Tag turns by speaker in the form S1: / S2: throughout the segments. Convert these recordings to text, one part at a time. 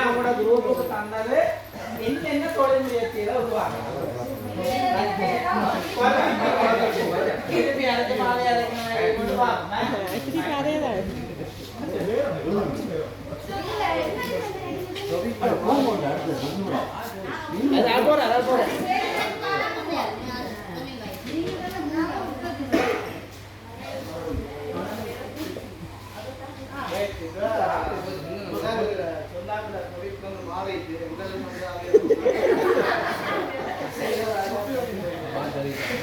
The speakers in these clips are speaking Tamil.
S1: அவங்களோட குரூப்புக்கு தந்தது என்ன தொழில் முயற்சியில உருவாங்க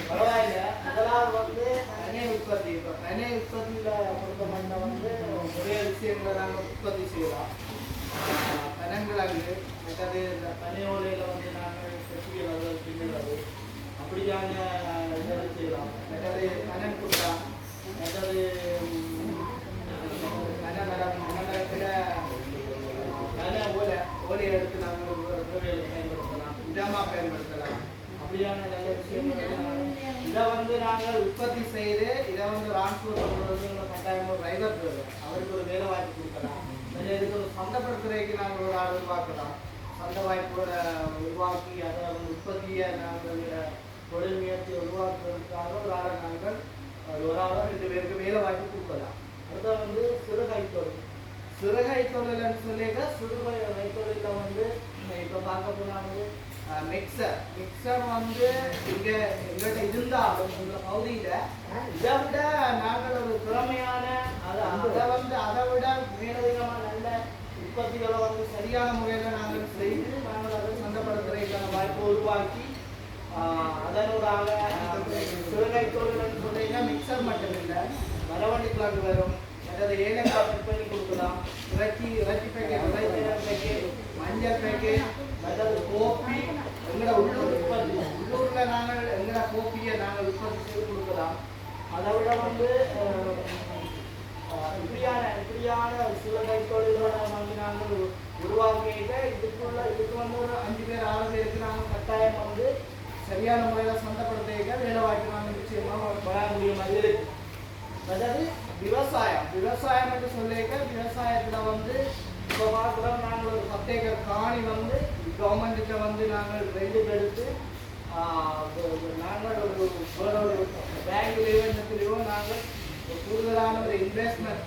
S1: பரவாயில்ல. முதலாவது வந்து எண்ணெய் உற்பத்தி. எண்ணெய் உற்பத்தியில பொறுத்தமட்ட வந்து நிறைய விஷயங்களை நாங்கள் உற்பத்தி செய்யலாம். பனங்கிழங்கு மற்றது இந்த பனை ஓலையில வந்து நாங்கள் கட்டிக்கிறது பின்னுறது அப்படியான இதெல்லாம் செய்யலாம். மற்றது பனங்குட்டா மற்றது பனைமரம் மரத்தில் பனை ஓலையை எடுத்து நாங்கள் பயன்படுத்தலாம், இடமாக பயன்படுத்தலாம். அப்படியான நல்ல விஷயங்கள் இதை வந்து நாங்கள் உற்பத்தி செய்து இதை வந்து டிரான்ஸ்போர்ட் பண்ணுறது கட்டாயம் ஒரு டிரைவர் அவருக்கு ஒரு வேலை வாய்ப்பு கொடுக்கலாம். இதுக்கு ஒரு சந்தைப்படுத்துறைக்கு நாங்கள் ஒரு ஆள் உருவாக்கலாம். சந்தை வாய்ப்போட உருவாக்கி அதை வந்து உற்பத்தியை நாங்கள் தொழில் முயற்சியை உருவாக்குவதற்காக ஒரு ஆளை நாங்கள் ஒரு ஆளோ 2 பேருக்கு வேலை வாய்ப்பு கொடுக்கலாம். அடுத்த வந்து சிறுகை தொழில். சிறுகை தொழில்னு சொல்லிட்டு சிறுகை தொழிலில் வந்து இப்போ பார்க்க போனாங்க மிக்சர் வந்து இங்கே எங்கள்கிட்ட இருந்தாலும் எங்கள் பகுதியில் இதை விட நாங்கள் ஒரு திறமையான அதை விட மேலதிகமாக நல்ல உற்பத்திகளை வந்து சரியான முறையில் நாங்கள் செய்து நாங்கள் அதை சந்தைப்படுத்துறதுக்கான வாய்ப்பை உருவாக்கி அதனூடாக சிறுகை தொழில்னு சொன்னீங்கன்னா மிக்சர் மட்டும் இல்லை, மரவள்ளி கிழங்கு வரும், அதாவது ஏலக்காய் கட் பண்ணி கொடுக்கலாம், இறைச்சி பேக்கெட், இறைச்சி பேக்கெட், மஞ்சள் பேக்கெட், அதாவது கோப்பி எங்களோட உள்ளூர் உற்பத்தி. உள்ளூரில் நாங்கள் எங்களோட கோப்பியை நாங்கள் உற்பத்தி செய்து கொடுக்கலாம். அதை விட வந்து இப்படியான சில கைத்தொழில்களை வந்து நாங்கள் உருவாக்கிட்டு இதுக்கு வந்து ஒரு 5 பேர் 6 பேருக்கு நாங்கள் கட்டாயம் வந்து சரியான முறையில் சந்தைப்படுத்த வேலை வாய்ப்பு நாங்கள் நிச்சயமாக வர முடியும். அது இருக்கு. அதாவது விவசாயம் என்று சொல்லிக்க விவசாயத்தில் வந்து இப்போ பார்க்குறோம் நாங்கள் ஒரு 10 ஏக்கர் காணி வந்து கவர்மெண்ட்டுக்கு வந்து நாங்கள் ரெண்டுக்கு எடுத்து நாங்கள் ஒரு பேங்க்லேயோ இடத்துலையோ நாங்கள் கூடுதலான ஒரு இன்வெஸ்ட்மெண்ட்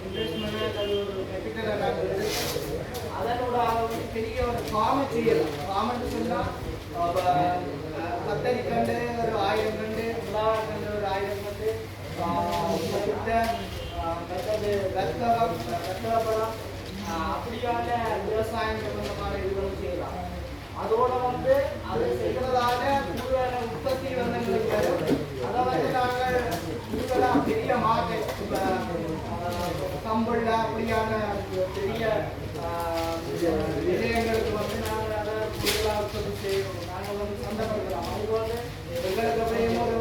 S1: அது ஒரு கேபிட்டலை நாங்கள் எடுத்து அதனோட வந்து பெரிய ஒரு ஃபார்மை செய்யலாம். ஃபார்ம்னு சொன்னால் கத்தரி கண்டு ஒரு 1000 கண்டு, மிளகாய் கண்டு ஒரு 1000 கண்டு, மற்றது வெத்தலைப்பழம் அப்படியான விவசாயம் சம்பந்தமான இதுகளும் செய்யலாம். அதோட வந்து அது செய்கிறதால கூடுதலான உற்பத்தி வந்து எங்களுக்கு வரும். அதை வந்து நாங்கள் கூடுதலாக பெரிய மார்க்கெட் கம்புள்ள அப்படியான பெரிய நிலையங்களுக்கு வந்து நாங்கள் அதை கூடுதலாக உற்பத்தி செய்யணும். நாங்கள் வந்து சந்தைப்படுத்தலாம். அதுக்கு வந்து எங்களுக்கு அப்படியும் ஒரு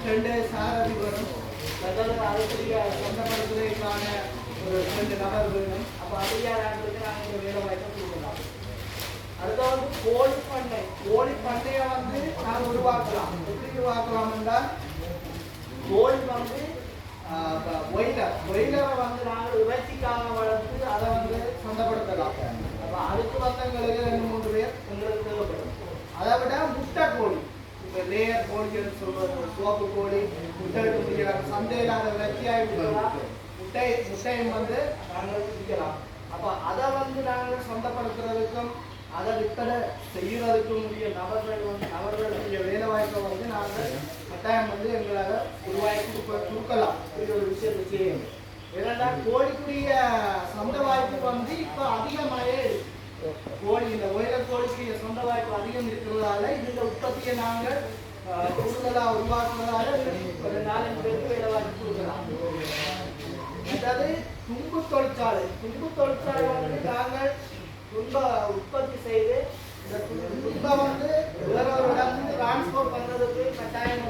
S1: 2 சாரதி வரும். அதுக்குரிய சந்தைப்படுத்துவதற்கான ஒரு 2 நபர் வேணும். அப்போ அப்படியான நாட்களுக்கு நாங்கள் இந்த வேலை வாய்ப்பை கொடுக்கலாம். அடுத்த வந்து கோழி பண்ணையை வந்து நாங்கள் உருவாக்கலாம். எப்படி உருவாக்கலாம் என்றால் கோழி வந்து ஒயிலரை வந்து நாங்கள் இறைச்சிக்காக வளர்த்து அதை வந்து சந்தைப்படுத்தலாம். அப்போ அதுக்கு வந்து எங்களுக்கு 2-3 பேர் எங்களுக்கு தேவைப்படும். அதை விட முட்டை கோழி, இப்போ லேயர் கோழிகள் சொல்வது சோப்பு கோழி முட்டை விட்டு முடிக்கிறாங்க. சந்தையில் அதை இறைச்சியாக விடலாம். முட்டையும் வந்து நாங்கள் விற்கலாம். அப்போ அதை வந்து நாங்கள் சந்தைப்படுத்துறதுக்கும் அதை விற்பனை செய்கிறதுக்கும் உரிய நபர்களுடைய வேலை வாய்ப்பை வந்து நாங்கள் கட்டாயம் வந்து எங்களால் உருவாக்கி கொடுக்கலாம். இது ஒரு விஷயத்தை செய்யணும். ஏன்னா கோழிக்குரிய சொந்த வாய்ப்பு வந்து இப்போ அதிகமாகவே கோழி இந்த ஒயிலர் கோழிக்குரிய சொந்த வாய்ப்பு அதிகம் இருக்கிறதால இந்த உற்பத்தியை நாங்கள் கூடுதலாக உருவாக்குவதால ஒரு 4-5 பேருக்கு வேலை வாய்ப்பு கொடுக்கலாம். அதாவது தும்பு தொழிற்சாலை வந்து நாங்கள் உற்பத்தி செய்து இந்த துன்பை வந்து வேற ஒரு இடத்துக்கு டிரான்ஸ்போர்ட் பண்ணுறதுக்கு கட்டாயம்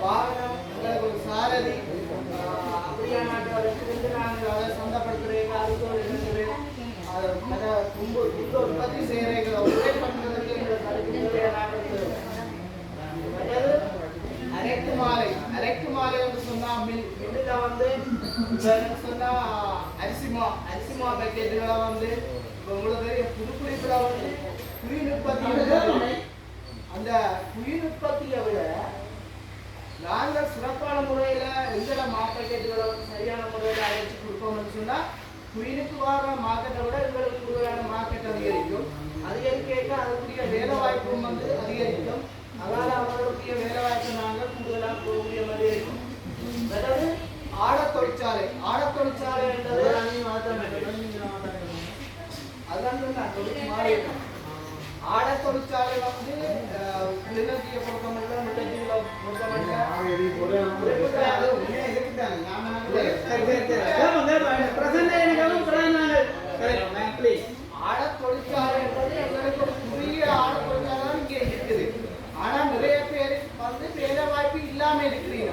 S1: வாகனம், ஒரு சாரதி அப்படியான நாட்களுக்கு நாங்கள் அதை சந்தைப்படுத்துறீங்க. அதுக்கு ஒரு 2 பேர் தும்பு உற்பத்தி செய்கிறீங்க உதவி பண்ணுறதுக்கு எங்களுக்கு அதுக்கு தேவையான அரைக்கு மாலை தொழிற்சாலை என்று சொன்னா மில்லுல வந்து சொன்னா அரிசி மா பேக்கெட்டுகளை வந்து உங்களுக்கு புதுக்குடிப்புல வந்து குயின் உற்பத்தி அந்த குயின் உற்பத்தியை விட நாங்கள் சிறப்பான முறையில எங்கட மார்க்கெட்டுகளை வந்து சரியான முறையில் அழைச்சி கொடுப்போம்னு சொன்னா குயினுக்கு வர மார்க்கெட்டை விட எங்களுக்கு கூடுதலான மார்க்கெட் அதிகரிக்கும். அதிகரிக்க அதுக்குரிய வேலை வாய்ப்பும் வந்து அதிகரிக்கும். அதனால அவர்களுடைய வேலை வாய்ப்பை நாங்கள் கூடுதலாக போகக்கூடிய மாதிரி இருக்கும். அதாவது ஆடத் தொழிற்சாலை என்றது ஆடத் தொழிற்சாலை வந்து கிளிநொச்சியை பொறுத்தமட்டில் முல்லைத்தீவுல பொறுத்தமட்டில் ஆடத் தொழிற்சாலை என்பது எங்களுக்கு புதிய ஆடத் தொழிற்சாலை இங்கே இருக்குது. ஆனா நிறைய பேர் வந்து வேலை வாய்ப்பு இல்லாம இருக்கிறீங்க.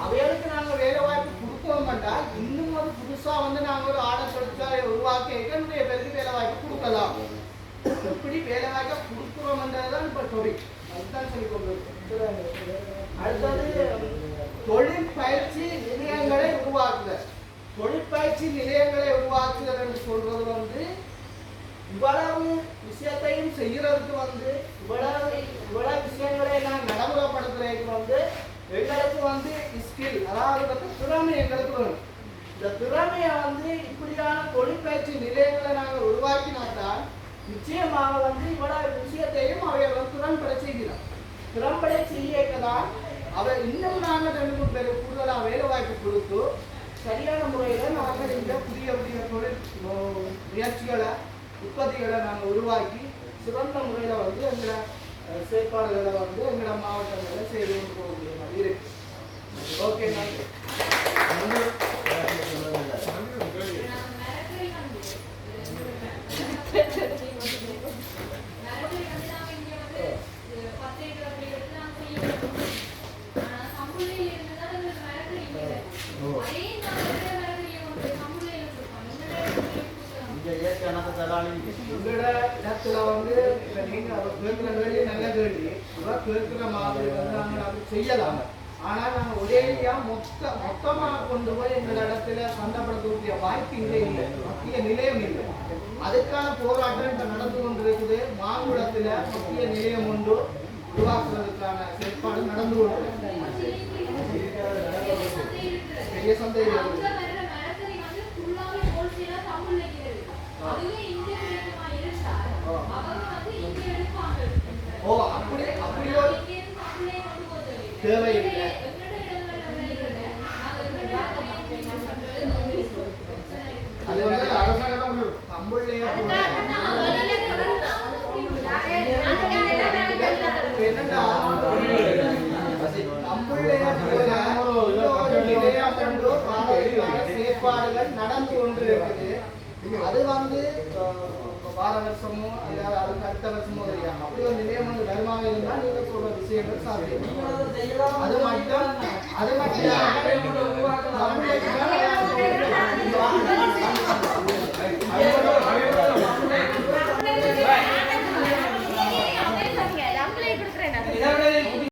S1: அவைகளுக்கு நாங்க வேலை வாய்ப்பு கொடுப்போம் என்றால் இன்னும் ஒரு புதுசா வந்து நாங்க ஒரு ஆடத் தொழிற்சாலையை உருவாக்கி நிறைய பேருக்கு வேலை வாய்ப்பு கொடுக்கலாம். எப்படி வேலை வாய்ப்பை கொடுக்குறோம் என்றதுதான் இப்ப தொழில் அதுதான் சொல்லி கொண்டு அடுத்தது தொழிற்பயிற்சி நிலையங்களை உருவாக்குதல். தொழிற்பயிற்சி நிலையங்களை உருவாக்குதல் என்று சொல்றது வந்து இவ்வளவு விஷயத்தையும் செய்யறதுக்கு வந்து இவ்வளவு விஷயங்களை நான் நடைமுறைப்படுத்துறதுக்கு வந்து எங்களுக்கு வந்து ஸ்கில் அதாவது திறமை எங்களுக்கு வேணும். இந்த திறமையை வந்து இப்படியான தொழிற்பயிற்சி நிலையங்களை நாங்கள் உருவாக்கினால்தான் நிச்சயமாக வந்து இவ்வளவு விஷயத்தையும் அவைகள் திறன்பட செய்கிறோம். திறன்பட செய்யதான் அவை இன்னும் நாங்கள் 2-3 பேருக்கு கூடுதலாக வேலை வாய்ப்பு கொடுத்து சரியான முறையில் நாங்கள் இந்த புதிய தொழில் முயற்சிகளை உற்பத்திகளை நாங்கள் உருவாக்கி சிறந்த முறையில் வந்து எங்களை செயற்பாடுகளை வந்து எங்களோட மாவட்டங்களில் செய்து கொண்டு போகக்கூடிய மாதிரி இருக்கு. ஓகே, நன்றி. இடத்துல வந்து நீங்க கேட்கிற வேலையை நல்ல கேள்வி கேட்கிற மாதிரி வந்து நாங்கள் அது செய்யலாம். ஆனால் நாங்கள் ஒரேடியா மொத்தமாக கொண்டு போய் எங்கள் இடத்துல சண்டைப்படுத்தக்கூடிய வாய்ப்பு இங்கே இல்லை, மத்திய நிலையம் இல்லை. அதுக்கான போராட்டம் இப்ப நடந்து கொண்டிருக்குது. மாங்குளத்துல மத்திய நிலையம் ஒன்று உருவாக்குறதுக்கான செயற்பாடு நடந்து கொண்டிருக்கு. பெரிய சந்தை அப்படியோ தேவையில்லை. அது வந்து அரசாங்கம் தமிழ்லயே என்னன்னா செயற்பாடுகள் நடந்து கொண்டு இருக்குது. அது வந்து வார வருஷமோ அல்லது அதுக்கு அடுத்த வருஷமோ தெரியாது. அப்படி ஒரு நிலையம் வந்து வருமாக இருந்தால் நீங்க சொல்ற விஷயங்கள் சாத்தியம். அது மட்டும்